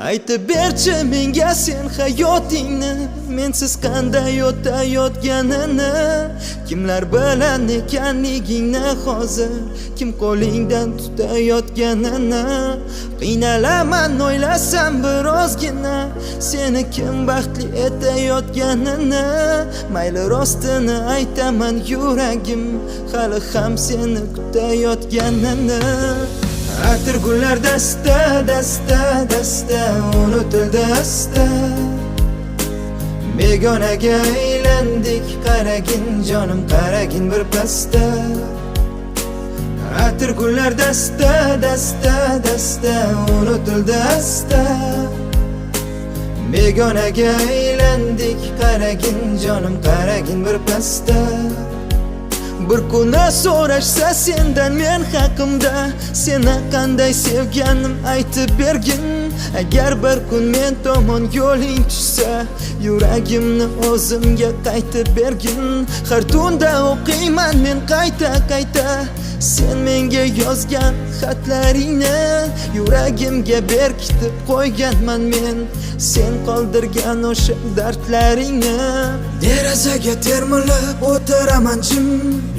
Aytib berchi menga sen hayotingni, mensiz qanday o'tayotganini. Kimlar bilan ekanligingni hozir, kim qo'lingdan tutayotganini. Qiynalaman o'ylasam birozgina, seni kim baxtli etayotganini. Mayli rostini aytaman yuragim, hali ham seni kutayotganini. Atir gullar dasta, dasta, dasta, unutildi asta. Begonaga aylandik, qaragin jonim, qaragin bir pasta. Atir gullar dasta, dasta, dasta, unutildi asta. Begonaga aylandik, qaragin jonim, qaragin bir pasta. Bir kuni so'rashsa sendan men haqimda, seni qanday sevganim aytib bergin. Agar bir kun men tomon yo'ling tushsa, yuragimni o'zimga qaytib bergin. Har tunda o'qiyman men qayta sen menga yozgan xatlaringni. Yuragimga berkitib qo'yganman men, sen qoldirgan o'sha dardlaringni. Derazaga termilib o'tiraman jim,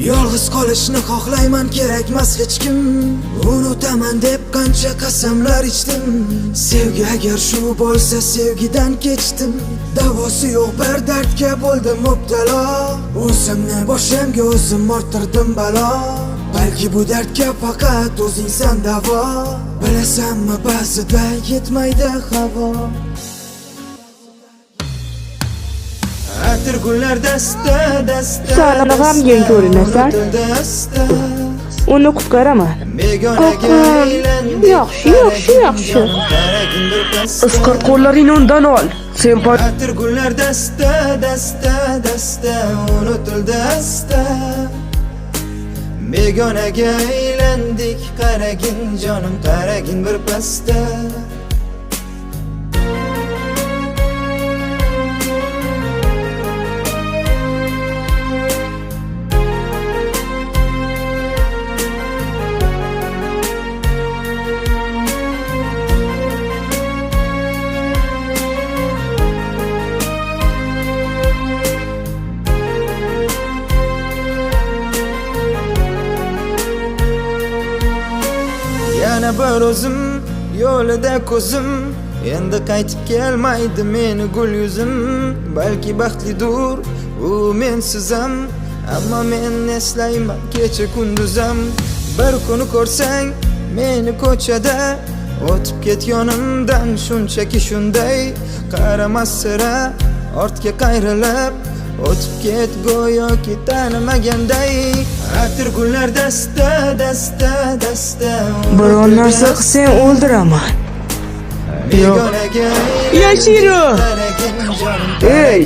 yolg'iz qolishni xohlayman, kerakmas hech kim. Unutaman deb qancha qasamlar ichdim, sevgi agar shu bo'lsa sevgidan kechdim. Davosi yo'q bir dardga bo'ldim mubtalo, o'zimni boshimga o'zim orttirdim balo. Balki bu dardga faqat o'zingsan davo, bilasanmi ba'zida yetmaydi havo. Atir gullar dasta, dasta, Sana g'amgin ko'rinasan, uni qutqaraman. Yaxshi. Isqir qo'llaringni undan ol. Sen Atir gullar dasta, dasta, dasta, unutildi asta. Begonaga aylandik, qaragin jonim, qaragin bir pasta. Yana bir o'zim yo'lida ko'zim, endi qaytib kelmaydi meni gul yuzim. Balki baxtlidir u mensizam, ammo men eslayman kecha kunduzam. Bir kuni ko'rsang meni ko'chada, o'tib ket yonimdan shunchaki shunday. Qaramas sira ortga qayrilib, o'tib ket go'yoki tanimaganday. Atir gullar dasta, dasta, dasta, biron narsa qilsang o'ldiraman. Yashiro. Ey,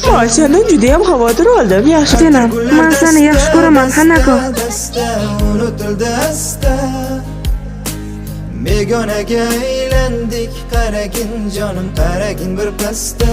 Men sendan juda ham xavotir oldim. Yaxshi senam. Men seni yaxshi ko'raman, Hanako. Unutildi asta. Begonaga aylandik, qaragin jonim, qaragin bir pasta.